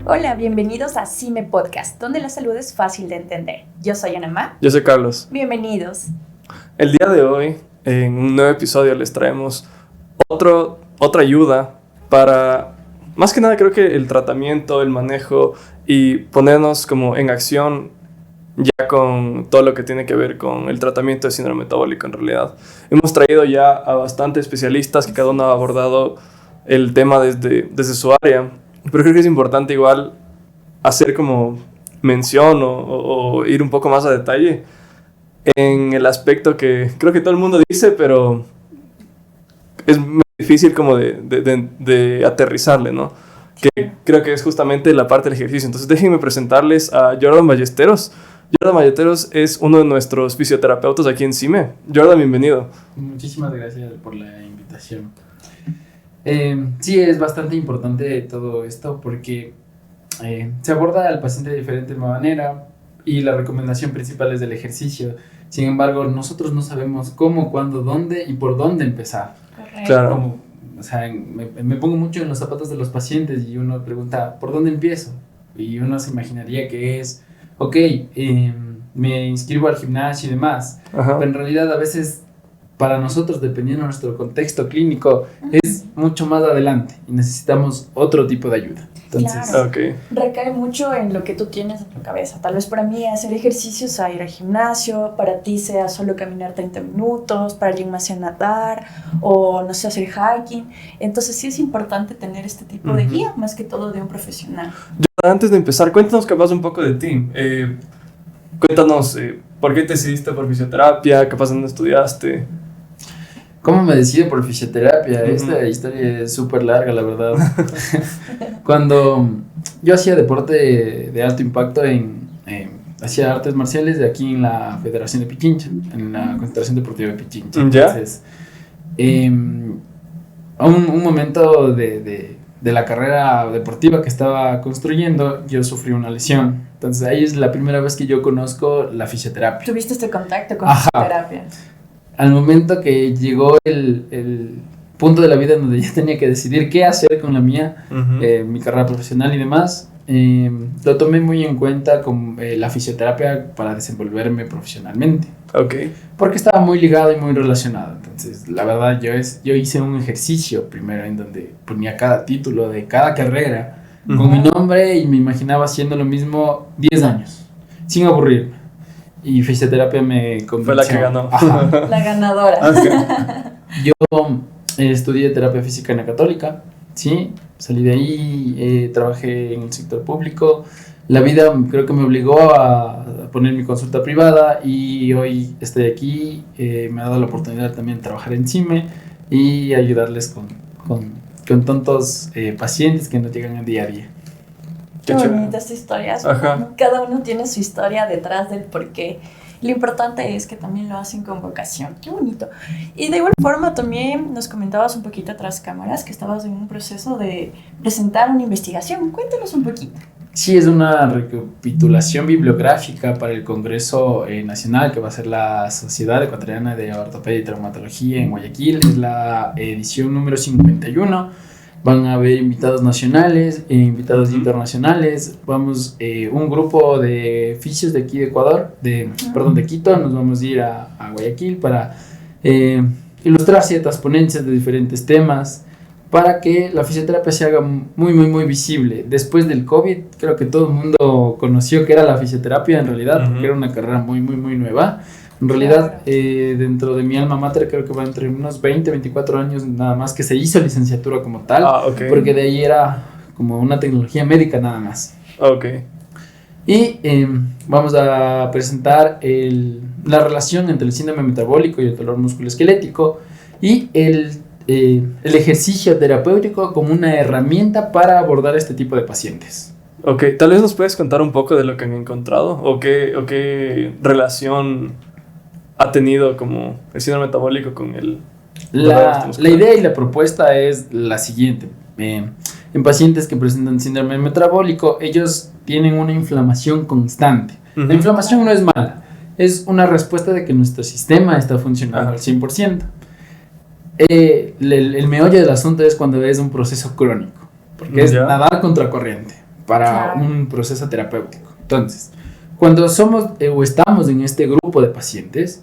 Hola, bienvenidos a CIME Podcast, donde la salud es fácil de entender. Yo soy Anamá. Yo soy Carlos. Bienvenidos. El día de hoy, en un nuevo episodio, les traemos otra ayuda para, más que nada creo que el tratamiento, el manejo y ponernos como en acción ya con todo lo que tiene que ver con el tratamiento de síndrome metabólico en realidad. Hemos traído ya a bastantes especialistas que cada uno ha abordado el tema desde su área, pero creo que es importante igual hacer como mención o ir un poco más a detalle en el aspecto que creo que todo el mundo dice, pero es muy difícil como de aterrizarle, ¿no? Que creo que es justamente la parte del ejercicio. Entonces déjenme presentarles a Jordan Ballesteros. Jordan Ballesteros es uno de nuestros fisioterapeutas aquí en CIME. Jordan, bienvenido. Muchísimas gracias por la invitación. Sí, es bastante importante todo esto porque se aborda al paciente de diferente manera y la recomendación principal es del ejercicio. Sin embargo, nosotros no sabemos cómo, cuándo, dónde y por dónde empezar. Correcto. Claro. Me pongo mucho en los zapatos de los pacientes y uno pregunta, ¿por dónde empiezo? Y uno se imaginaría que es, me inscribo al gimnasio y demás. Ajá. Pero en realidad a veces para nosotros, dependiendo de nuestro contexto clínico, es mucho más adelante y necesitamos otro tipo de ayuda. Entonces, Claro. Okay. Recae mucho en lo que tú tienes en tu cabeza. Tal vez para mí hacer ejercicio sea ir al gimnasio, para ti sea solo caminar 30 minutos, para alguien más sea nadar o no sé, hacer hiking. Entonces sí es importante tener este tipo de guía, más que todo de un profesional. Jordan, antes de empezar, cuéntanos capaz un poco de ti. Cuéntanos por qué te decidiste por fisioterapia, capaz dónde estudiaste. ¿cómo me decido por fisioterapia? Esta historia es súper larga, la verdad. Cuando yo hacía deporte de alto impacto, hacía artes marciales de aquí en la Federación de Pichincha, en la Concentración Deportiva de Pichincha. ¿Ya? Entonces, a un momento de la carrera deportiva que estaba construyendo, yo sufrí una lesión. Entonces ahí es la primera vez que yo conozco la fisioterapia. ¿Tuviste este contacto con Ajá. fisioterapia? Al momento que llegó el punto de la vida en donde ya tenía que decidir qué hacer con la mía, mi carrera profesional y demás, lo tomé muy en cuenta con la fisioterapia para desenvolverme profesionalmente. Okay. Porque estaba muy ligado y muy relacionado. Entonces, la verdad, yo hice un ejercicio primero en donde ponía cada título de cada carrera con mi nombre y me imaginaba haciendo lo mismo 10 años, sin aburrirme. Y fisioterapia me convenció. Fue la que ganó. Ajá. La ganadora. Okay. Yo estudié terapia física en la Católica, ¿sí? Salí de ahí, trabajé en el sector público. La vida creo que me obligó a poner mi consulta privada y hoy estoy aquí. Me ha dado la oportunidad también de trabajar en CIME y ayudarles con tantos pacientes que nos llegan día a día. Qué bonitas historias. Ajá. Cada uno tiene su historia detrás del porqué. Lo importante es que también lo hacen con vocación. Qué bonito. Y de igual forma también nos comentabas un poquito tras cámaras que estabas en un proceso de presentar una investigación. Cuéntanos un poquito. Sí, es una recapitulación bibliográfica para el Congreso Nacional que va a ser la Sociedad Ecuatoriana de Ortopedia y Traumatología en Guayaquil. Es la edición número 51. Van a haber invitados nacionales e invitados internacionales. Vamos, un grupo de fisios de aquí de Ecuador, de Quito, nos vamos a ir a Guayaquil para ilustrar ciertas ponencias de diferentes temas para que la fisioterapia se haga muy, muy, muy visible. Después del COVID, creo que todo el mundo conoció que era la fisioterapia en realidad, porque era una carrera muy, muy, muy nueva. En realidad, dentro de mi alma mater creo que va entre unos 20, 24 años nada más que se hizo licenciatura como tal, Okay. porque de ahí era como una tecnología médica nada más. Okay. Y vamos a presentar la relación entre el síndrome metabólico y el dolor musculoesquelético y el ejercicio terapéutico como una herramienta para abordar este tipo de pacientes. Ok, tal vez nos puedes contar un poco de lo que han encontrado o qué relación ha tenido como el síndrome metabólico con el... La idea y la propuesta es la siguiente. En pacientes que presentan síndrome metabólico, ellos tienen una inflamación constante. La inflamación no es mala, es una respuesta de que nuestro sistema está funcionando al 100%. El meollo del asunto es cuando es un proceso crónico, porque es nadar contra corriente. para Claro. un proceso terapéutico. Entonces, cuando somos o estamos en este grupo de pacientes,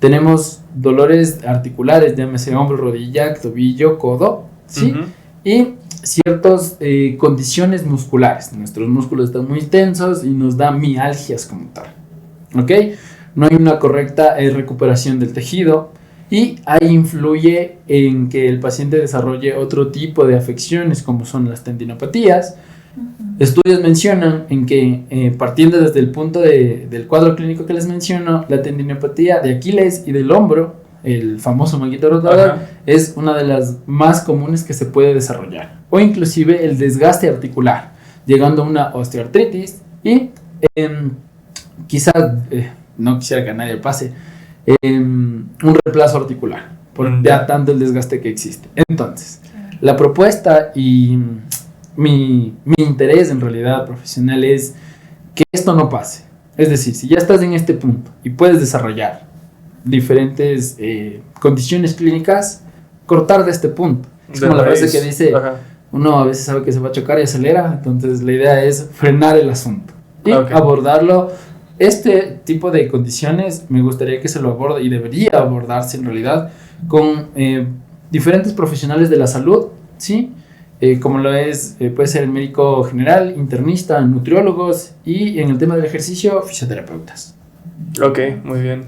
tenemos dolores articulares, llámese hombro, rodilla, tobillo, codo, ¿sí? Ujú. Y ciertas condiciones musculares. Nuestros músculos están muy tensos y nos da mialgias como tal. ¿Ok? No hay una correcta recuperación del tejido y ahí influye en que el paciente desarrolle otro tipo de afecciones como son las tendinopatías. Estudios mencionan en que partiendo desde el punto del cuadro clínico que les menciono, la tendinopatía de Aquiles y del hombro, el famoso manguito rotador, Ajá. es una de las más comunes que se puede desarrollar. O inclusive el desgaste articular, llegando a una osteoartritis y quizás, no quisiera que a nadie pase, un reemplazo articular, por ya tanto el desgaste que existe. Entonces, la propuesta y mi interés en realidad profesional es que esto no pase. Es decir, si ya estás en este punto y puedes desarrollar diferentes condiciones clínicas, cortar de este punto. Es como la frase que dice, Ajá. uno a veces sabe que se va a chocar y acelera, entonces la idea es frenar el asunto y Ok. abordarlo. Este tipo de condiciones me gustaría que se lo aborde y debería abordarse en realidad con diferentes profesionales de la salud, ¿sí? Como lo es, puede ser el médico general, internista, nutriólogos y en el tema del ejercicio, fisioterapeutas. Ok, muy bien.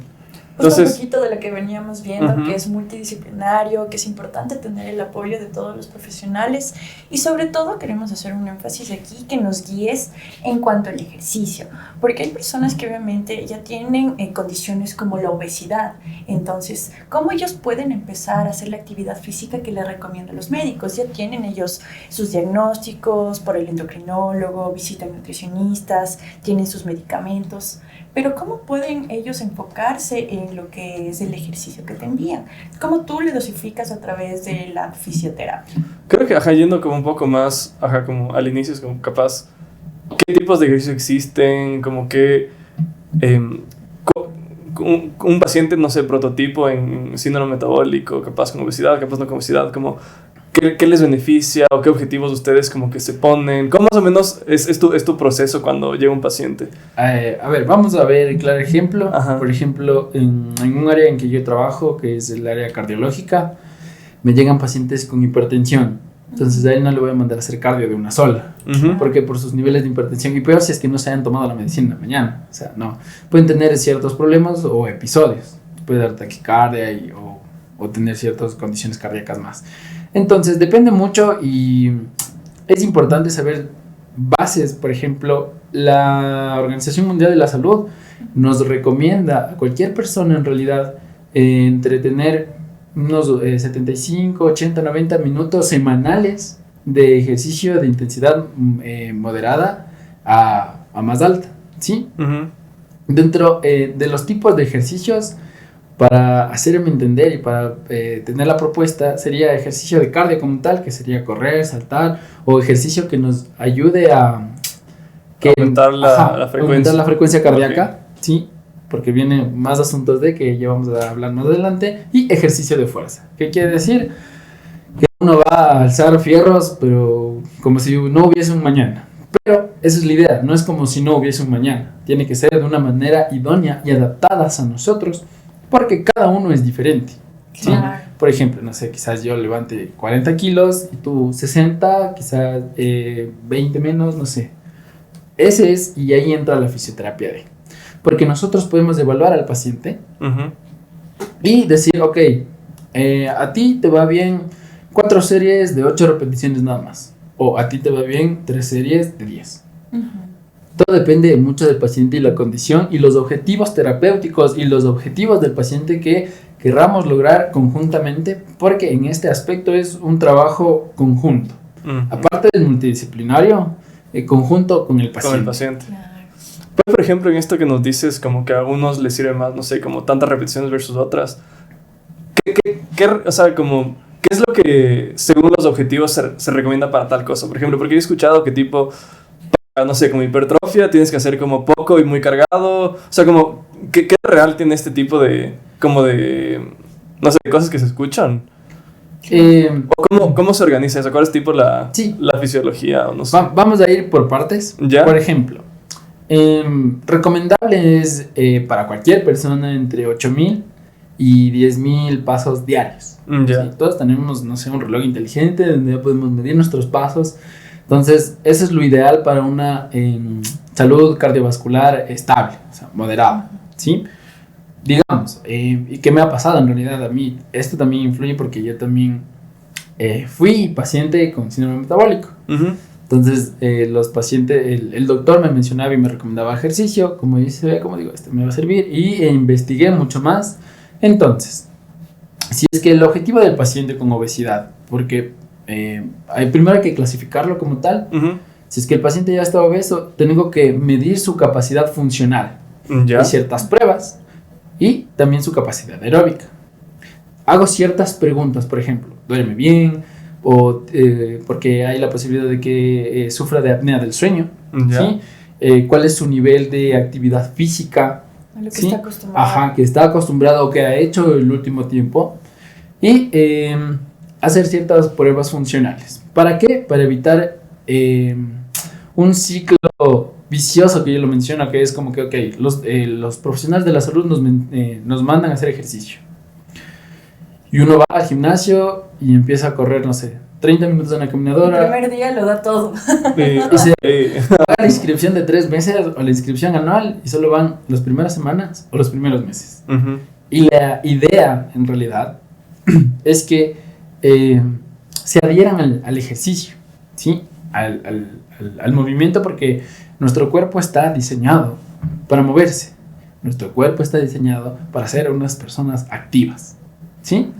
Justo un Entonces, poquito de lo que veníamos viendo, Ujú. que es multidisciplinario, que es importante tener el apoyo de todos los profesionales y sobre todo queremos hacer un énfasis aquí que nos guíes en cuanto al ejercicio, porque hay personas que obviamente ya tienen condiciones como la obesidad, entonces, ¿cómo ellos pueden empezar a hacer la actividad física que les recomiendan los médicos? Ya tienen ellos sus diagnósticos por el endocrinólogo, visitan nutricionistas, tienen sus medicamentos. Pero ¿cómo pueden ellos enfocarse en lo que es el ejercicio que te envían? ¿Cómo tú le dosificas a través de la fisioterapia? creo que, ajá, yendo como un poco más, ajá, como al inicio, es como capaz, ¿qué tipos de ejercicio existen? Como que un paciente, no sé, prototipo en síndrome metabólico, capaz con obesidad, capaz no con obesidad, como ¿qué les beneficia o qué objetivos ustedes como que se ponen? ¿Cómo más o menos es tu proceso cuando llega un paciente? A ver, vamos a ver el claro ejemplo. Ajá. Por ejemplo, en un área en que yo trabajo, que es el área cardiológica, me llegan pacientes con hipertensión. Entonces a él no le voy a mandar a hacer cardio de una sola. Ujú. Porque por sus niveles de hipertensión, y peor si es que no se hayan tomado la medicina en la mañana. O sea, no. Pueden tener ciertos problemas o episodios. Puede dar taquicardia o tener ciertas condiciones cardíacas más. Entonces depende mucho y es importante saber bases. Por ejemplo, la Organización Mundial de la Salud nos recomienda a cualquier persona en realidad entre tener unos 75, 80, 90 minutos semanales de ejercicio de intensidad moderada a más alta, ¿sí? Ujú. Dentro de los tipos de ejercicios, para hacerme entender y para tener la propuesta, sería ejercicio de cardio como tal, que sería correr, saltar, o ejercicio que nos ayude a Aumentar la frecuencia. aumentar la frecuencia cardíaca, ¿sí? Porque vienen más asuntos de que ya vamos a hablar más adelante, y ejercicio de fuerza. ¿Qué quiere decir? Que uno va a alzar fierros, pero como si no hubiese un mañana. Pero esa es la idea, no es como si no hubiese un mañana. Tiene que ser de una manera idónea y adaptadas a nosotros, porque cada uno es diferente. ¿Sí? Claro. Por ejemplo, no sé, quizás yo levante 40 kilos y tú 60, quizás 20 menos, no sé. Ese es, y ahí entra la fisioterapia porque nosotros podemos evaluar al paciente Ujú. y decir, ok, a ti te va bien 4 series de 8 repeticiones nada más, o a ti te va bien 3 series de 10. Ujú. Todo depende mucho del paciente y la condición y los objetivos terapéuticos y los objetivos del paciente que querramos lograr conjuntamente, porque en este aspecto es un trabajo conjunto. Ujú. Aparte del multidisciplinario, conjunto con el Con paciente. el paciente. Claro. Pero, por ejemplo, en esto que nos dices, como que a unos les sirve más, no sé, como tantas repeticiones versus otras. O sea, como, ¿qué es lo que, según los objetivos, se recomienda para tal cosa? Por ejemplo, porque yo he escuchado que tipo, para, no sé, como hipertrofia, tienes que hacer como poco y muy cargado. O sea, como, ¿qué real tiene este tipo de, como de, no sé, cosas que se escuchan? ¿Cómo se organiza eso? ¿Cuál es tipo la fisiología? O no sé. Vamos a ir por partes. ¿Ya? Por ejemplo, recomendable es para cualquier persona entre 8.000 y 10.000 pasos diarios. Ya. ¿Sí? Todos tenemos, no sé, un reloj inteligente donde ya podemos medir nuestros pasos. Entonces, eso es lo ideal para una salud cardiovascular estable, o sea, moderada, ¿sí? Digamos, ¿y qué me ha pasado en realidad a mí? Esto también influye porque yo también fui paciente con síndrome metabólico. Uh-huh. Entonces, los pacientes, el doctor me mencionaba y me recomendaba ejercicio, como dice, como digo, este me va a servir, y investigué mucho más. Entonces, si es que el objetivo del paciente con obesidad, porque primero hay que clasificarlo como tal. Uh-huh. Si es que el paciente ya está obeso, tengo que medir su capacidad funcional. Ya. Hay ciertas pruebas y también su capacidad aeróbica. Hago ciertas preguntas, por ejemplo, ¿duerme bien? O porque hay la posibilidad de que sufra de apnea del sueño. Ya. ¿Sí? ¿Cuál es su nivel de actividad física? A lo que ¿Sí? está acostumbrado. Ajá, que está acostumbrado o que ha hecho el último tiempo. Y hacer ciertas pruebas funcionales. ¿Para qué? Para evitar un ciclo vicioso que yo lo menciono, que es como que, ok, los profesionales de la salud nos mandan a hacer ejercicio. Y uno va al gimnasio y empieza a correr, no sé, 30 minutos en la caminadora. El primer día lo da todo. Y se paga la inscripción de 3 meses o la inscripción anual y solo van las primeras semanas o los primeros meses. Uh-huh. Y la idea, en realidad, es que se adhieran al ejercicio, ¿sí? Al movimiento, porque nuestro cuerpo está diseñado para moverse. Nuestro cuerpo está diseñado para ser unas personas activas, ¿sí?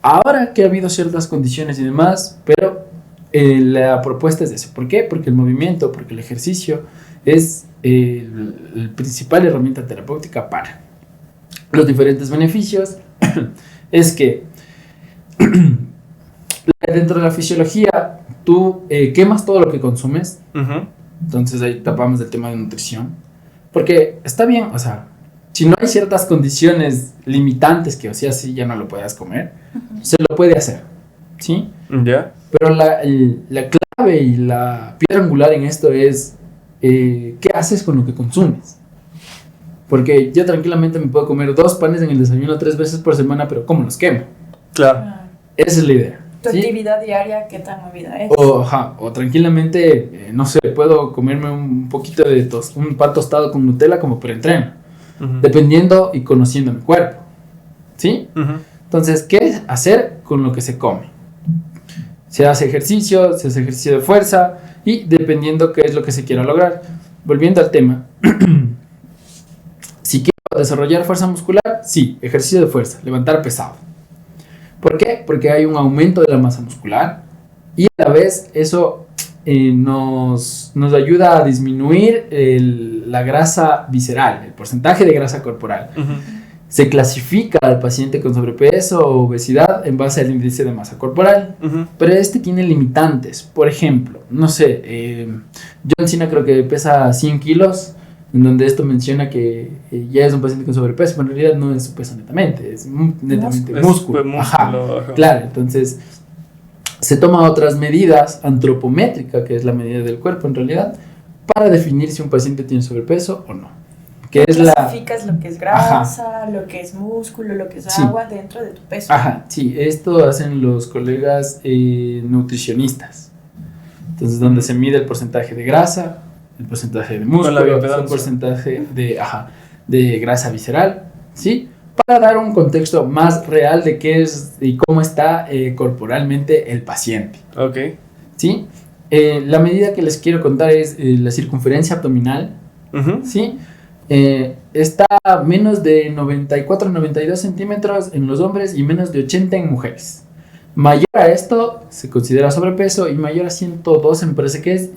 Ahora que ha habido ciertas condiciones y demás, pero la propuesta es eso. ¿Por qué? Porque el movimiento, porque el ejercicio es la principal herramienta terapéutica para los diferentes beneficios. Es que dentro de la fisiología tú quemas todo lo que consumes. Uh-huh. Entonces ahí tapamos el tema de nutrición, porque está bien, o sea, si no hay ciertas condiciones limitantes que o sea así ya no lo puedas comer, se lo puede hacer, ¿sí? Ya. Pero la clave y la piedra angular en esto es ¿qué haces con lo que consumes? Porque yo tranquilamente me puedo comer 2 panes en el desayuno 3 veces por semana, pero ¿cómo los quemo? Claro. Esa es la idea. Tu ¿sí? actividad diaria, ¿qué tan movida es? O tranquilamente, no sé, puedo comerme un poquito de un pan tostado con Nutella como preentreno, Uh-huh. dependiendo y conociendo mi cuerpo, ¿sí? Uh-huh. Entonces, ¿qué hacer con lo que se come? Se hace ejercicio de fuerza y dependiendo qué es lo que se quiera lograr. Volviendo al tema, si quiero desarrollar fuerza muscular, sí, ejercicio de fuerza, levantar pesado. ¿Por qué? Porque hay un aumento de la masa muscular y a la vez eso nos ayuda a disminuir la grasa visceral, el porcentaje de grasa corporal. Uh-huh. Se clasifica al paciente con sobrepeso o obesidad en base al índice de masa corporal, Uh-huh. pero este tiene limitantes. Por ejemplo, no sé, John Cena creo que pesa 100 kilos, en donde esto menciona que ya es un paciente con sobrepeso, pero en realidad no es su peso netamente, es netamente músculo. Ajá. Claro, entonces se toma otras medidas, antropométrica, que es la medida del cuerpo en realidad, para definir si un paciente tiene sobrepeso o no. Que es clasificas lo que es grasa, lo que es músculo, lo que es agua dentro de tu peso. Ajá, sí, esto hacen los colegas nutricionistas. Entonces, donde se mide el porcentaje de grasa, el porcentaje de músculo, el porcentaje de grasa visceral, ¿sí? Para dar un contexto más real de qué es y cómo está corporalmente el paciente. Ok. ¿Sí? La medida que les quiero contar es la circunferencia abdominal, Uh-huh. ¿sí? Está a menos de 94-92 centímetros en los hombres y menos de 80 en mujeres. Mayor a esto se considera sobrepeso y mayor a 102 me parece que es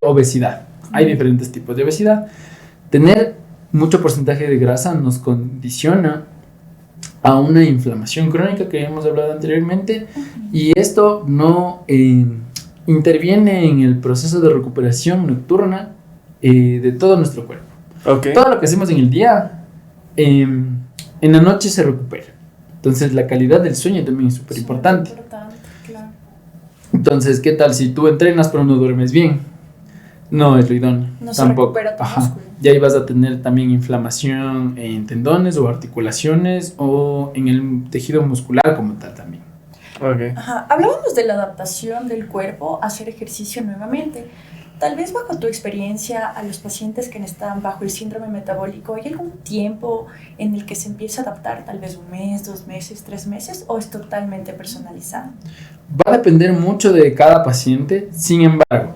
obesidad. Hay diferentes tipos de obesidad. Tener mucho porcentaje de grasa nos condiciona a una inflamación crónica que hemos hablado anteriormente, y esto no interviene en el proceso de recuperación nocturna de todo nuestro cuerpo. Okay. Todo lo que hacemos en el día, en la noche se recupera. Entonces la calidad del sueño también es súper importante. Claro. Entonces, ¿qué tal si tú entrenas pero no duermes bien? No es lo idóneo. No se tampoco. recupera tu músculo. Y ahí vas a tener también inflamación en tendones o articulaciones o en el tejido muscular como tal también. Ok. Ajá. Hablábamos de la adaptación del cuerpo a hacer ejercicio nuevamente. Tal vez bajo tu experiencia a los pacientes que están bajo el síndrome metabólico, ¿hay algún tiempo en el que se empieza a adaptar? Tal vez 1 mes, 2 meses, 3 meses, ¿o es totalmente personalizado? Va a depender mucho de cada paciente. Sin embargo,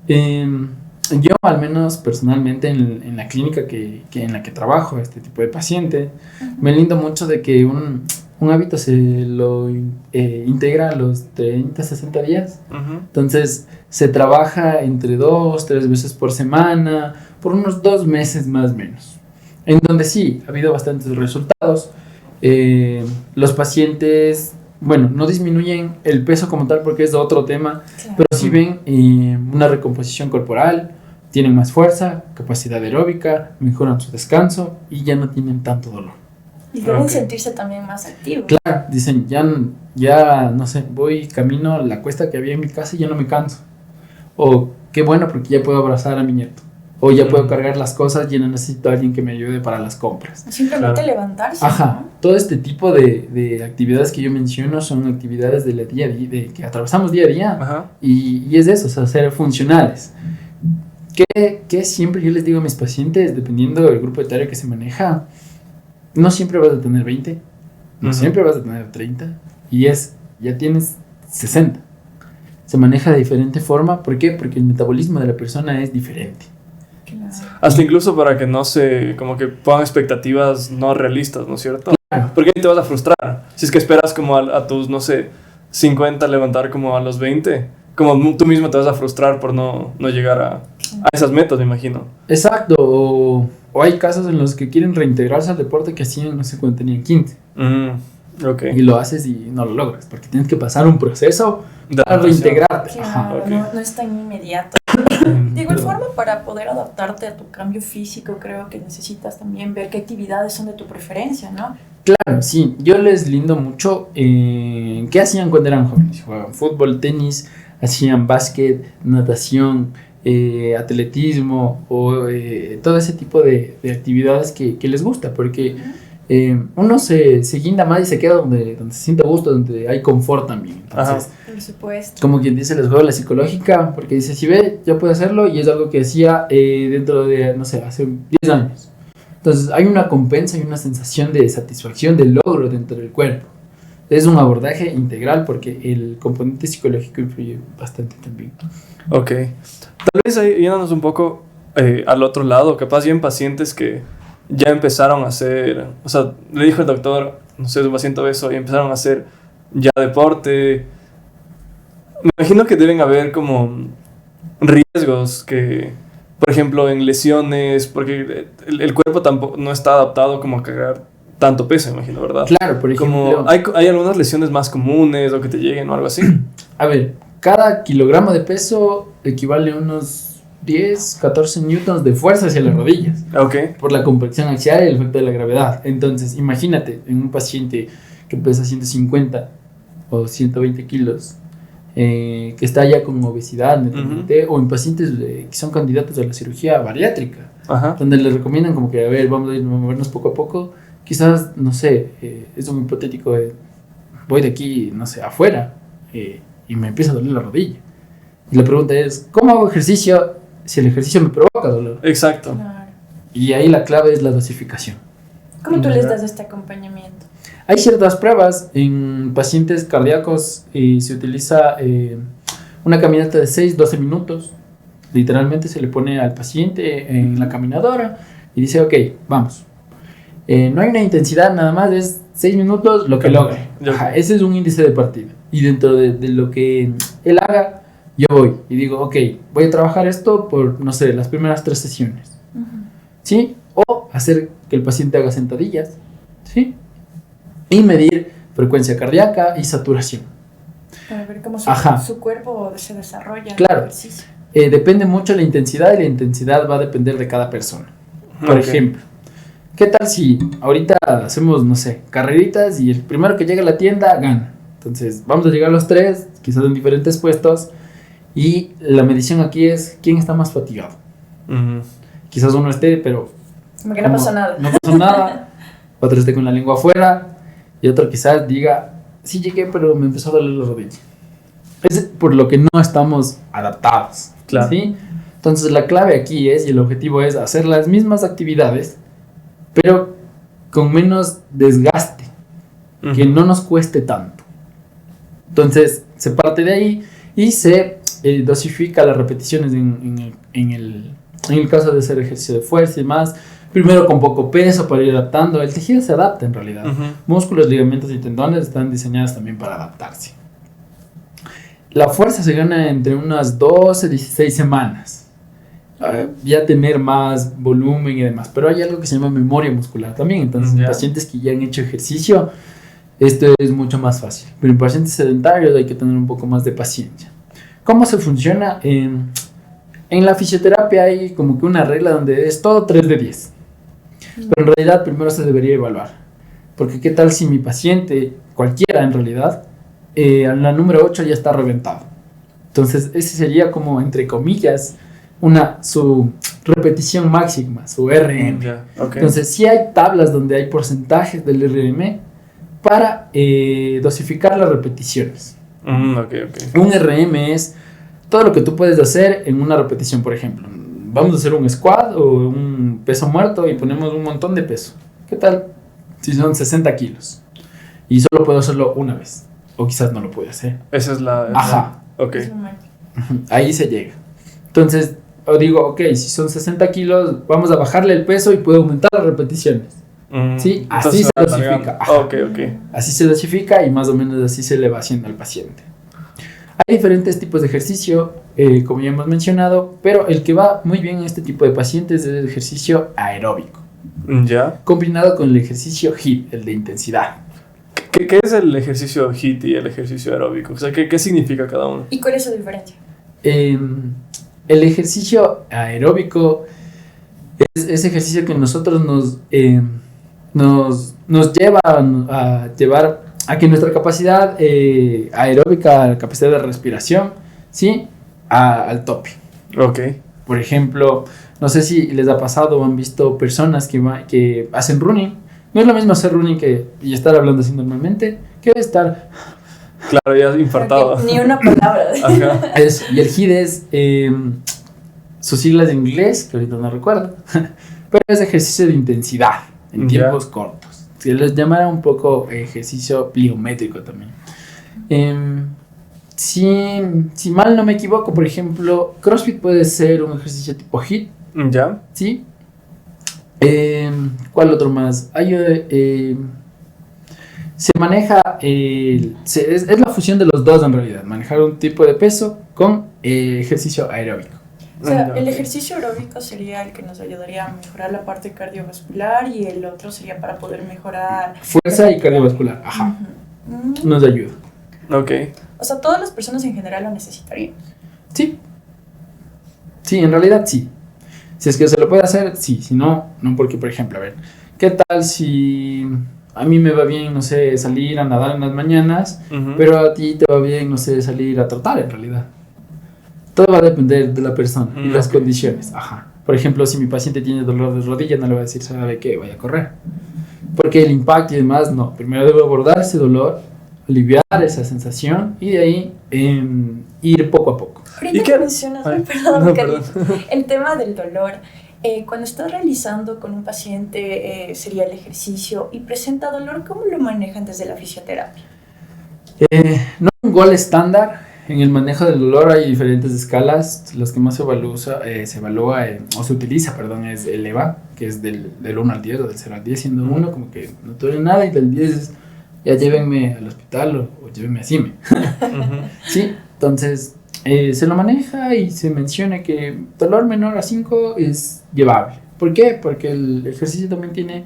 yo al menos personalmente en la clínica en la que trabajo, este tipo de paciente, me lindo mucho de que un hábito se lo integra a los 30, 60 días. Entonces se trabaja entre 2, 3 veces por semana, por unos 2 meses más o menos. En donde sí, ha habido bastantes resultados. Los pacientes, bueno, no disminuyen el peso como tal porque es otro tema, Claro. pero sí ven una recomposición corporal, tienen más fuerza, capacidad aeróbica, mejoran su descanso y ya no tienen tanto dolor. Y deben Ok. sentirse también más activos. Claro, dicen, ya no sé, voy camino a la cuesta que había en mi casa y ya no me canso. O qué bueno porque ya puedo abrazar a mi nieto. O ya puedo cargar las cosas y ya no necesito a alguien que me ayude para las compras. Simplemente Claro. levantarse. Ajá, ¿no? todo este tipo de actividades que yo menciono son actividades del día a día, que atravesamos día a día. Ajá. Y es eso, o sea, ser funcionales. Que siempre yo les digo a mis pacientes, dependiendo del grupo etario que se maneja, no siempre vas a tener 20, no siempre vas a tener 30, y ya tienes 60. Se maneja de diferente forma, ¿por qué? Porque el metabolismo de la persona es diferente. Claro. Hasta incluso para que no se, como que pongan expectativas no realistas, ¿no es cierto? Claro. Porque ahí te vas a frustrar. Si es que esperas como a tus, no sé, 50 levantar como a los 20, como tú mismo te vas a frustrar por no llegar a esas metas, me imagino. Exacto, o hay casos en los que quieren reintegrarse al deporte que hacían, no sé, cuando tenían 15, Ok. y lo haces y no lo logras, porque tienes que pasar un proceso De para adaptación. reintegrarte. Ajá. Claro, ok. no es tan inmediato. De igual forma, para poder adaptarte a tu cambio físico, creo que necesitas también ver qué actividades son de tu preferencia, ¿no? Claro, sí, yo les lindo mucho qué hacían cuando eran jóvenes. Jugaban fútbol, tenis, hacían básquet, natación, atletismo o todo ese tipo de actividades que les gusta, porque uno se guinda más y se queda donde se siente a gusto, donde hay confort también. Entonces, Por supuesto. como quien dice, les juego la psicológica, porque dice, si ve, ya puede hacerlo, y es algo que hacía dentro de, no sé, hace 10 años. Entonces hay una compensa y una sensación de satisfacción, de logro dentro del cuerpo. Es un abordaje integral porque el componente psicológico influye bastante también. Ok. Tal vez ahí yéndonos un poco al otro lado, capaz bien pacientes que ya empezaron a hacer, o sea, le dijo el doctor, no sé, su paciente obeso, y empezaron a hacer ya deporte. Me imagino que deben haber como riesgos que, por ejemplo, en lesiones, porque el cuerpo tampoco no está adaptado como a cargar tanto peso, imagino, ¿verdad? Claro, por ejemplo, Como hay algunas lesiones más comunes o que te lleguen o algo así. a ver, cada kilogramo de peso equivale a unos 10, 14 newtons de fuerza hacia las rodillas, Ok. por la compresión axial y el efecto de la gravedad. Entonces, imagínate, en un paciente que pesa 150 o 120 kilos, que está ya con obesidad, netamente, o en pacientes que son candidatos a la cirugía bariátrica, Ajá. donde les recomiendan como que, a ver, vamos a ir a movernos poco a poco. Quizás, no sé, es un hipotético, voy de aquí, no sé, afuera, y me empieza a doler la rodilla. Y la pregunta es, ¿cómo hago ejercicio si el ejercicio me provoca dolor? Exacto. Claro. Y ahí la clave es la dosificación. ¿Cómo tú les das este acompañamiento? Hay ciertas pruebas en pacientes cardíacos y se utiliza una caminata de 6-12 minutos. Literalmente se le pone al paciente en la caminadora y dice, ok, vamos. No hay una intensidad, nada más es 6 minutos lo que logre. Ajá, ese es un índice de partida. Y dentro de lo que él haga, yo voy y digo, ok, voy a trabajar esto por, no sé, las primeras 3 sesiones. ¿Sí? O hacer que el paciente haga sentadillas. ¿Sí? Y medir frecuencia cardíaca y saturación. Para ver cómo Ajá. su cuerpo se desarrolla Claro. en el ejercicio. Depende mucho la intensidad y la intensidad va a depender de cada persona. Por Ok. ejemplo, ¿qué tal si ahorita hacemos, no sé, carreritas y el primero que llegue a la tienda gana? Entonces, vamos a llegar los tres, quizás en diferentes puestos, y la medición aquí es quién está más fatigado. Quizás uno esté, pero... Como que no pasó nada. No pasó nada. Otro esté con la lengua afuera, y otro quizás diga, sí llegué, pero me empezó a doler la rodilla. Es por lo que no estamos adaptados. Claro. ¿Sí? Entonces, la clave aquí es, y el objetivo es hacer las mismas actividades, pero con menos desgaste, que no nos cueste tanto. Entonces, se parte de ahí y se dosifica las repeticiones en el caso de hacer ejercicio de fuerza y más. Primero con poco peso para ir adaptando. El tejido se adapta en realidad. Músculos, ligamentos y tendones están diseñados también para adaptarse. La fuerza se gana entre unas 12 a 16 semanas. Ya tener más volumen y demás. Pero hay algo que se llama memoria muscular también. Entonces, en pacientes que ya han hecho ejercicio, esto es mucho más fácil. Pero en pacientes sedentarios hay que tener un poco más de paciencia. ¿Cómo se funciona? En la fisioterapia hay como que una regla donde es todo 3 de 10. Pero en realidad primero se debería evaluar. Porque qué tal si mi paciente, cualquiera en realidad, a la número 8 ya está reventado. Entonces ese sería como, entre comillas, su repetición máxima, su RM. Entonces sí hay tablas donde hay porcentajes del RM para dosificar las repeticiones. Un RM es todo lo que tú puedes hacer en una repetición. Por ejemplo, vamos a hacer un squat o un peso muerto y ponemos un montón de peso. ¿Qué tal si son 60 kilos? Y solo puedo hacerlo una vez. O quizás no lo puedo hacer. Esa es la... Ajá. Ahí se llega. Entonces, digo, ok, si son 60 kilos, vamos a bajarle el peso y puedo aumentar las repeticiones. ¿Sí? Así se dosifica. Así se dosifica y más o menos así se le va haciendo al paciente. Hay diferentes tipos de ejercicio, como ya hemos mencionado, pero el que va muy bien en este tipo de pacientes es el ejercicio aeróbico. Combinado con el ejercicio HIIT, el de intensidad. ¿Qué es el ejercicio HIIT y el ejercicio aeróbico? O sea, ¿qué significa cada uno? ¿Y cuál es su diferencia? El ejercicio aeróbico es ese ejercicio que nosotros nos lleva a llevar a que nuestra capacidad aeróbica, la capacidad de respiración, ¿sí? Al tope. Por ejemplo, no sé si les ha pasado o han visto personas que hacen running. No es lo mismo hacer running y estar hablando así normalmente que estar... Claro, ya infartado. Ni una palabra. Eso. Y el HIIT es sus siglas en inglés, que ahorita no recuerdo, pero es ejercicio de intensidad en tiempos cortos. Se les llamará un poco ejercicio pliométrico también. Si mal no me equivoco, por ejemplo, CrossFit puede ser un ejercicio tipo HIIT. ¿Sí? ¿Cuál otro más? Se maneja, es la fusión de los dos en realidad, manejar un tipo de peso con ejercicio aeróbico. O sea, el ejercicio aeróbico sería el que nos ayudaría a mejorar la parte cardiovascular y el otro sería para poder mejorar... Fuerza y cardiovascular, ajá. Nos ayuda. O sea, todas las personas en general lo necesitarían. Sí, en realidad sí. Si es que se lo puede hacer, sí. Si no, no, porque por ejemplo, a ver, ¿qué tal si a mí me va bien, no sé, salir a nadar en las mañanas, pero a ti te va bien, no sé, salir a trotar en realidad? Todo va a depender de la persona y las condiciones. Por ejemplo, si mi paciente tiene dolor de rodilla, no le voy a decir, ¿sabe qué? Vaya a correr. Porque el impacto y demás, no. Primero debo abordar ese dolor, aliviar esa sensación y de ahí ir poco a poco. Ahorita que mencionas, perdón. El tema del dolor, cuando estás realizando con un paciente sería el ejercicio y presenta dolor, ¿cómo lo manejan desde la fisioterapia? No hay un gol estándar. En el manejo del dolor hay diferentes escalas. Los que más se evalúa o se utiliza, es el EVA, que es del 1 al 10 o del 0 al 10, siendo 1 como que no duele nada y del 10 es ya llévenme al hospital o llévenme a CIME. ¿Sí? Entonces se lo maneja y se menciona que dolor menor a 5 es llevable. ¿Por qué? Porque el ejercicio también tiene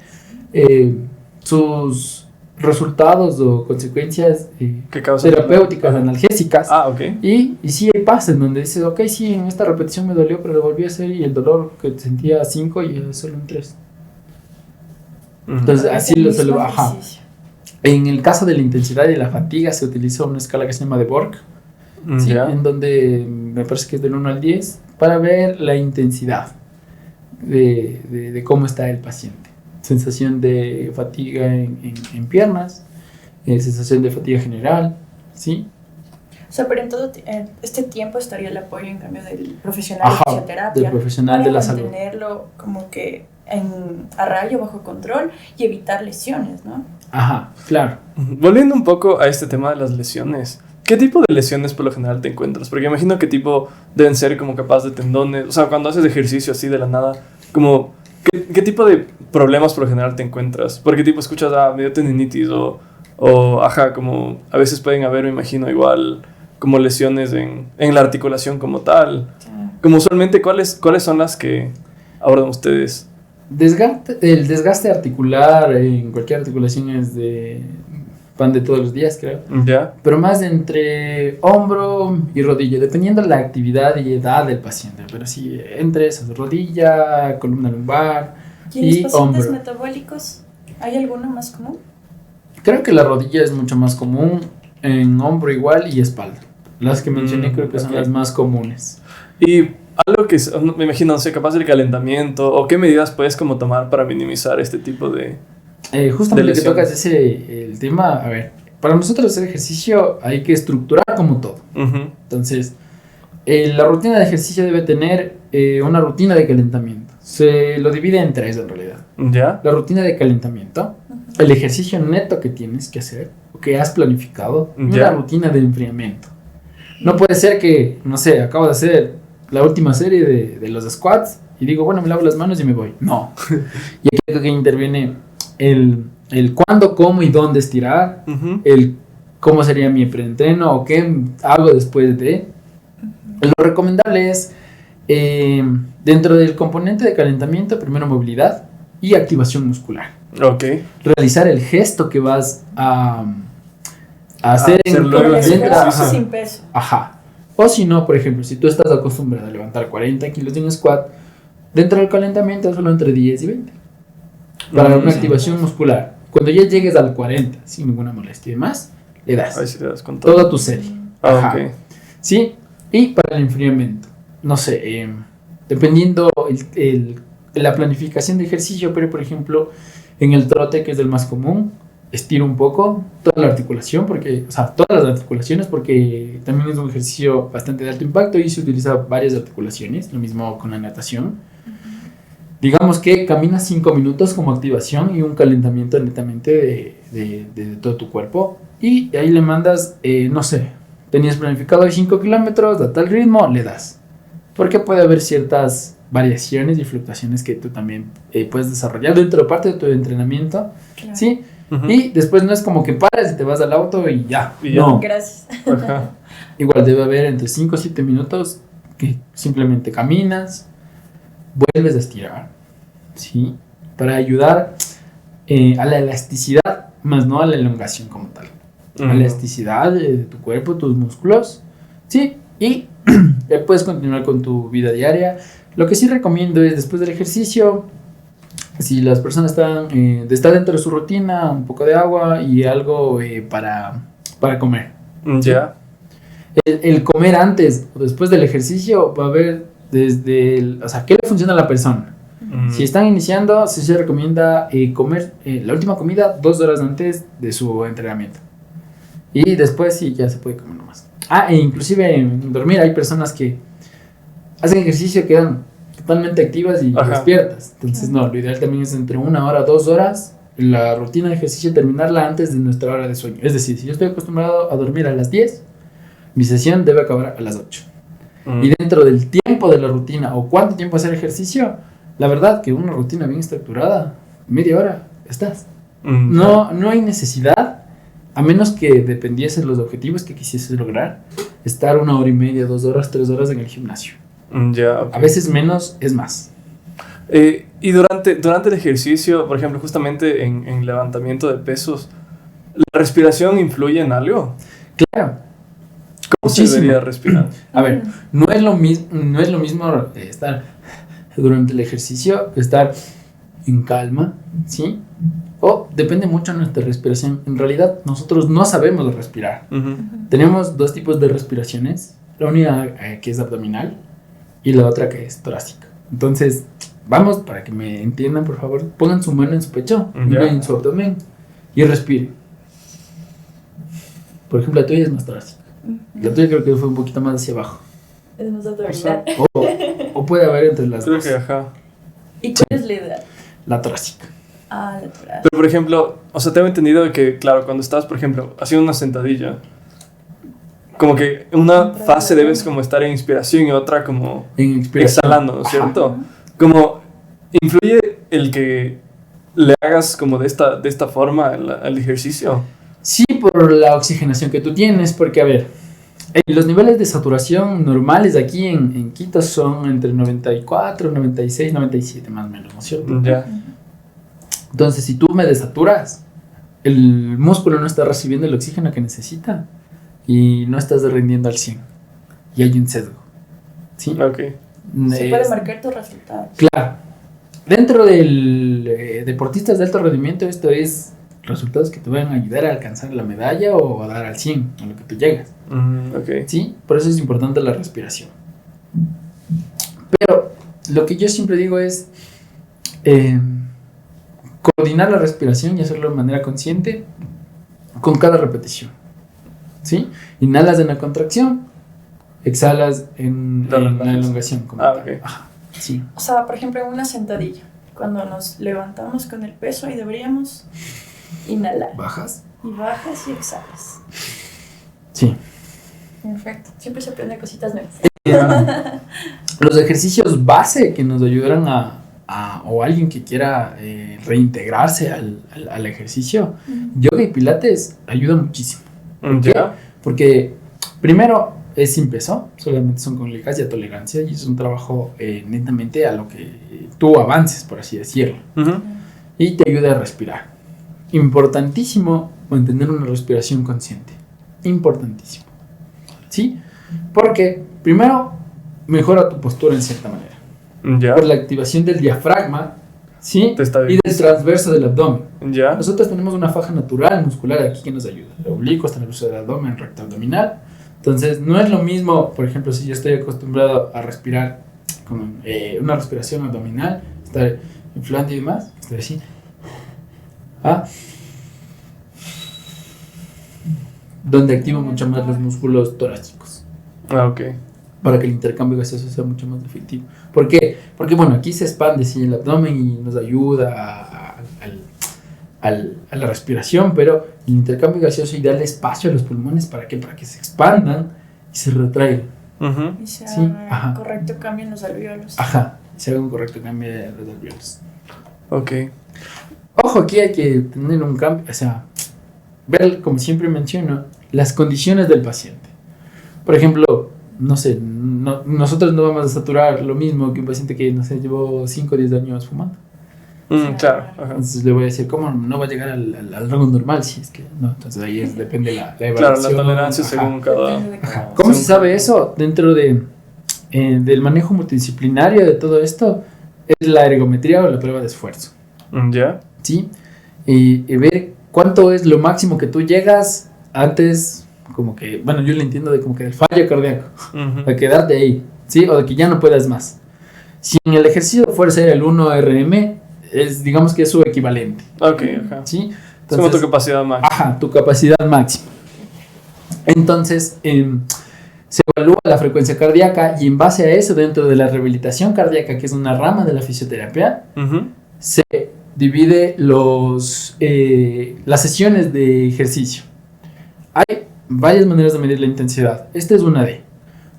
sus resultados o consecuencias terapéuticas, analgésicas. Y sí hay pasos en donde dices, ok, sí, en esta repetición me dolió, pero lo volví a hacer y el dolor que sentía a 5 y es solo un 3. Entonces, Es así el lo mismo suelo. Ajá. ejercicio. En el caso de la intensidad y la fatiga, se utiliza una escala que se llama de Borg, ¿sí? Ya. En donde me parece que es del 1 al 10, para ver la intensidad de cómo está el paciente. Sensación de fatiga en piernas, sensación de fatiga general, ¿sí? O sea, pero en todo este tiempo estaría el apoyo, en cambio, del profesional Ajá, de fisioterapia. del profesional para de la salud. mantenerlo como que a rayo, bajo control y evitar lesiones, ¿no? Ajá, claro. Volviendo un poco a este tema de las lesiones, ¿qué tipo de lesiones por lo general te encuentras? Porque imagino que tipo deben ser como capaz de tendones, o sea, cuando haces ejercicio así de la nada, como, ¿qué tipo de problemas por lo general te encuentras? Porque tipo escuchas, me dio tendinitis ajá, como a veces pueden haber, me imagino, igual como lesiones en la articulación como tal. Como usualmente, ¿cuáles son las que abordan ustedes? El desgaste articular en cualquier articulación es de pan de todos los días, creo. ¿Ya? Pero más entre hombro y rodilla, dependiendo de la actividad y edad del paciente. Pero sí, entre esas, rodilla, columna lumbar ¿Y en los y pacientes hombro. metabólicos hay alguno más común? Creo que la rodilla es mucho más común, en hombro igual y espalda. Las que mencioné creo que son ok. las más comunes. Y algo que me imagino, no sé, capaz del calentamiento o qué medidas puedes como tomar para minimizar este tipo de Justamente que lesiones. tocas el tema, a ver, para nosotros hacer ejercicio hay que estructurar como todo. Ujú. Entonces, la rutina de ejercicio debe tener una rutina de calentamiento. Se lo divide en tres en realidad. ¿Ya? La rutina de calentamiento, el ejercicio neto que tienes que hacer, o que has planificado, y Ya. una rutina de enfriamiento. No puede ser que, no sé, acabo de hacer la última serie de los squats y digo, bueno, me lavo las manos y me voy. No. Y aquí creo que interviene el cuándo, cómo y dónde estirar, Ujú. el cómo sería mi preentreno o qué hago después de. Lo recomendable es, dentro del componente de calentamiento, primero movilidad y activación muscular. Ok. Realizar el gesto que vas a hacer hacerlo Pero en los el dentro. ejercicios Ajá. sin peso. Ajá. O si no, por ejemplo, si tú estás acostumbrado a levantar 40 kilos de un squat, dentro del calentamiento solo entre 10 y 20. Para una Sí. activación muscular. Cuando ya llegues al 40, sin ninguna molestia y demás, le das A ver si te das con todo. toda tu serie. Ah, Ajá. ok. ¿Sí? Y para el enfriamiento, no sé, dependiendo la planificación de ejercicio, pero por ejemplo, en el trote, que es el más común, estiro un poco toda la articulación, porque, o sea, todas las articulaciones, porque también es un ejercicio bastante de alto impacto y se utiliza varias articulaciones, lo mismo con la natación. Digamos que caminas 5 minutos como activación y un calentamiento netamente de todo tu cuerpo. Y ahí le mandas, no sé, tenías planificado 5 kilómetros, a tal ritmo, le das. Porque puede haber ciertas variaciones y fluctuaciones que tú también puedes desarrollar dentro de parte de tu entrenamiento. Claro. ¿Sí? Ujú. Y después no es como que paras y te vas al auto y ya. Y ya. No, Gracias. Ajá. igual debe haber entre 5 o 7 minutos que simplemente caminas, vuelves a estirar, ¿sí? Para ayudar a la elasticidad, más no a la elongación como tal. A la Ujú. elasticidad de tu cuerpo, tus músculos, ¿sí? Y ya puedes continuar con tu vida diaria. Lo que sí recomiendo es, después del ejercicio, si las personas está dentro de su rutina, un poco de agua y algo para comer. Ya. El comer antes o después del ejercicio va a ver o sea, qué le funciona a la persona. Si están iniciando, sí se recomienda comer la última comida 2 horas antes de su entrenamiento. Y después sí, ya se puede comer nomás. E inclusive en dormir hay personas que hacen ejercicio, quedan totalmente activas y Ajá. despiertas. Entonces no, lo ideal también es entre 1 hora, 2 horas, la rutina de ejercicio terminarla antes de nuestra hora de sueño. Es decir, si yo estoy acostumbrado a dormir a las 10, mi sesión debe acabar a las 8. Y dentro del tiempo de la rutina o cuánto tiempo hacer ejercicio, la verdad que una rutina bien estructurada, media hora, estás. No hay necesidad, a menos que dependiesen los objetivos que quisieses lograr, estar 1 hora y media, 2 horas, 3 horas en el gimnasio. Ya, ok. A veces menos es más. Y durante el ejercicio, por ejemplo, justamente en levantamiento de pesos, ¿la respiración influye en algo? Claro. ¿Cómo se Muchísimo. debería respirar? A ver, no es lo mismo estar durante el ejercicio que estar en calma, ¿sí? O depende mucho de nuestra respiración. En realidad, nosotros no sabemos respirar. Ujú. Tenemos dos tipos de respiraciones. La única que es abdominal y la otra que es torácica. Entonces, vamos, para que me entiendan, por favor, pongan su mano en su pecho, Ya. en su abdomen y respiren. Por ejemplo, la tuya es más torácica. La tuya creo que fue un poquito más hacia abajo. Es más abdominal. O puede haber entre las Creo dos. que ajá. ¿Y cuál es la idea? La torácica. Ah, la torácica. Pero por ejemplo, o sea, tengo entendido que, claro, cuando estás, por ejemplo, haciendo una sentadilla, como que una fase debes como estar en inspiración y otra como En inspiración. exhalando, ¿no es cierto? Como influye el que le hagas como de esta forma al ejercicio. Sí, por la oxigenación que tú tienes, porque a ver, los niveles de saturación normales aquí en Quito son entre 94, 96, 97 más o menos, ¿no es cierto? Ya. Entonces, si tú me desaturas, el músculo no está recibiendo el oxígeno que necesita y no estás rindiendo al 100. Y hay un sesgo. ¿Sí? Ok. Se puede marcar tus resultados. Claro. Dentro del deportistas de alto rendimiento, esto es resultados que te van a ayudar a alcanzar la medalla o a dar al 100, a lo que tú llegas. Ok. ¿Sí? Por eso es importante la respiración. Pero lo que yo siempre digo es coordinar la respiración y hacerlo de manera consciente con cada repetición. ¿Sí? Inhalas en la contracción, exhalas en la elongación. Como tal. Ok. Ajá, sí. O sea, por ejemplo, en una sentadilla, cuando nos levantamos con el peso y deberíamos inhalar. Bajas. Y bajas y exhalas. Sí. Perfecto. Siempre se aprende cositas nuevas. Los ejercicios base que nos ayudarán o alguien que quiera reintegrarse al ejercicio, yoga y pilates ayudan muchísimo. ¿Por qué? Ya. Porque primero es sin peso, solamente son con ligas y a tolerancia y es un trabajo netamente a lo que tú avances, por así decirlo. Ujú. Y te ayuda a respirar. Importantísimo mantener una respiración consciente. Importantísimo. ¿Sí? Porque primero mejora tu postura en cierta manera. Ya. Por la activación del diafragma, ¿sí? Te está Y del transverso del abdomen. Ya. Nosotros tenemos una faja natural muscular aquí que nos ayuda. El oblicuo, transverso del abdomen, recto abdominal. Entonces, no es lo mismo, por ejemplo, si yo estoy acostumbrado a respirar con una respiración abdominal, estar inflando y demás, estar así. Donde activa mucho más los músculos torácicos. Ok. Para que el intercambio gaseoso sea mucho más efectivo. ¿Por qué? Porque, bueno, aquí se expande ¿sí? el abdomen y nos ayuda a la respiración, pero el intercambio gaseoso y darle espacio a los pulmones ¿para qué? Para que se expandan y se retraigan. Ujú. Y se Sí, haga ajá. correcto cambio en los alvéolos. Ajá, se haga un correcto cambio de los alvéolos. Ok. Ojo, aquí hay que tener un cambio, o sea, ver, como siempre menciono, las condiciones del paciente. Por ejemplo, no sé, nosotros no vamos a saturar lo mismo que un paciente que, no sé, llevó 5 o 10 años fumando. Claro. Ajá. Entonces le voy a decir, ¿cómo no va a llegar al rango normal? Si es que no, entonces ahí depende la Claro, evaluación. la tolerancia Ajá. según cada. Depende de cada- ¿Cómo se sabe eso? Dentro del manejo multidisciplinario de todo esto, es la ergometría o la prueba de esfuerzo. Ya. ¿Sí? Y ver cuánto es lo máximo que tú llegas antes, como que, bueno, yo le entiendo de como que del fallo cardíaco, Ujú. de quedarte ahí, ¿sí? O de que ya no puedas más. Si en el ejercicio de fuerza el 1 RM, digamos que es su equivalente, Ok, ajá. ¿sí? Es como tu capacidad máxima. Ajá, tu capacidad máxima. Entonces, se evalúa la frecuencia cardíaca y en base a eso, dentro de la rehabilitación cardíaca, que es una rama de la fisioterapia, Ujú. se divide las sesiones de ejercicio. Hay varias maneras de medir la intensidad. Esta es una de.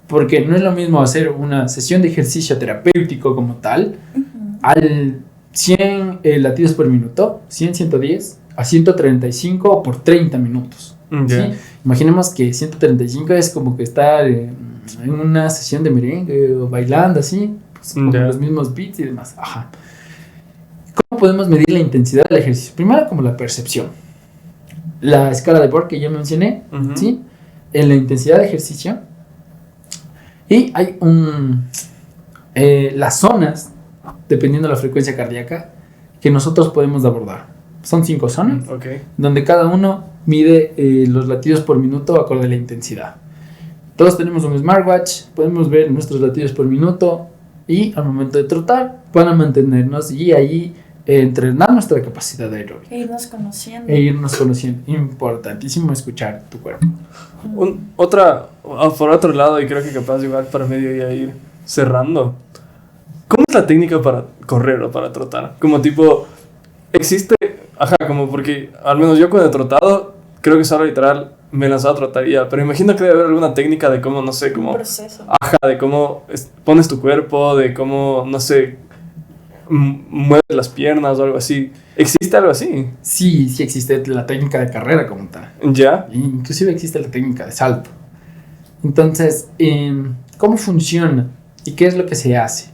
Porque no es lo mismo hacer una sesión de ejercicio terapéutico como tal al 100 latidos por minuto, 100, 110, a 135 por 30 minutos. Ya. ¿Sí? Imaginemos que 135 es como que estar en una sesión de merengue o bailando así, pues, con Ya. los mismos beats y demás. Ajá. ¿Cómo podemos medir la intensidad del ejercicio? Primero, como la percepción. La escala de Borg que ya mencioné, Ujú. ¿sí? En la intensidad de ejercicio. Y hay las zonas, dependiendo de la frecuencia cardíaca, que nosotros podemos abordar. Son 5 zonas, Ok. donde cada uno mide los latidos por minuto acorde a la intensidad. Todos tenemos un smartwatch, podemos ver nuestros latidos por minuto y al momento de trotar van a mantenernos y ahí entrenar nuestra capacidad aeróbica E irnos conociendo. e irnos conociendo. Importantísimo escuchar tu cuerpo. Por otro lado, y creo que capaz igual para medio ya ir cerrando, ¿cómo es la técnica para correr o para trotar? Como tipo, existe, como porque al menos yo cuando he trotado, creo que solo literal me he lanzado a trotar y ya, pero imagino que debe haber alguna técnica de cómo, no sé, Un cómo, proceso. de cómo pones tu cuerpo, de cómo, no sé, mueves las piernas o algo así. ¿Existe algo así? Sí, sí existe la técnica de carrera como tal. ¿Ya? Inclusive existe la técnica de salto. Entonces, ¿cómo funciona? ¿Y qué es lo que se hace?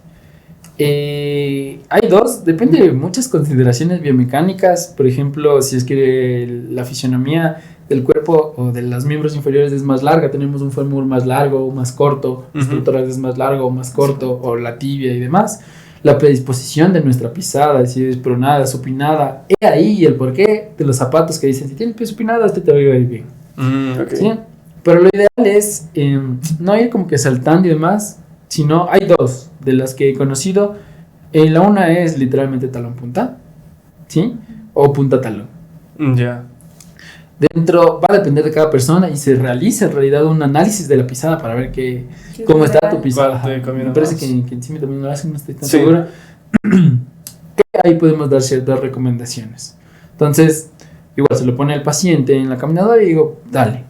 Hay dos, depende de muchas consideraciones biomecánicas. Por ejemplo, si es que la fisionomía del cuerpo o de los miembros inferiores es más larga, tenemos un fémur más largo o más corto, el pectoral es más largo o más corto, o la tibia y demás. La predisposición de nuestra pisada, si es pronada, supinada, he ahí el porqué de los zapatos que dicen, si tienes el pie supinado, este te va a ir bien. Ok. ¿Sí? Pero lo ideal es no ir como que saltando y demás, sino hay dos de las que he conocido. La una es literalmente talón punta, ¿sí? O punta talón. Ya. Dentro va a depender de cada persona y se realiza en realidad un análisis de la pisada para ver cómo está tu pisada. ¿Cuál te Ajá. conviene Me parece más? que encima también lo hacen, no estoy tan Sí. seguro. Que ahí podemos dar ciertas recomendaciones. Entonces, igual se lo pone al paciente en la caminadora y digo, dale.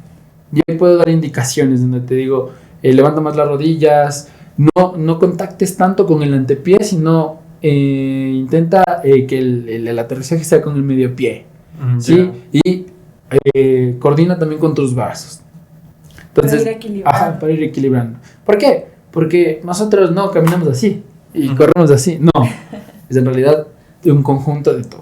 Y ahí puedo dar indicaciones donde te digo, levanta más las rodillas, no contactes tanto con el antepié, sino intenta que el aterrizaje sea con el medio pie, ¿sí? Y coordina también con tus brazos. Entonces, Para ir equilibrando. para ir equilibrando. ¿Por qué? Porque nosotros no caminamos así y corremos así. No, es en realidad un conjunto de todo.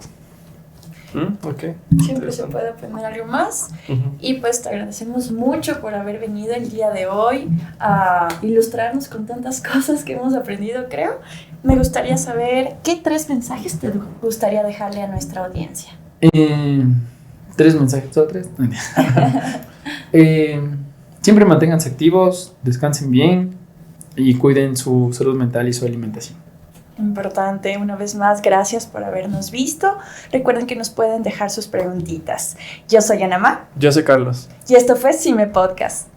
Ok. Siempre se puede aprender algo más. Ujú. Y pues te agradecemos mucho por haber venido el día de hoy a ilustrarnos con tantas cosas que hemos aprendido, creo. Me gustaría saber qué 3 mensajes te gustaría dejarle a nuestra audiencia. 3 mensajes, ¿o 3? Siempre manténganse activos, descansen bien y cuiden su salud mental y su alimentación. Importante, una vez más, gracias por habernos visto. Recuerden que nos pueden dejar sus preguntitas. Yo soy Anamá Yo soy Carlos. y esto fue Cime Podcast.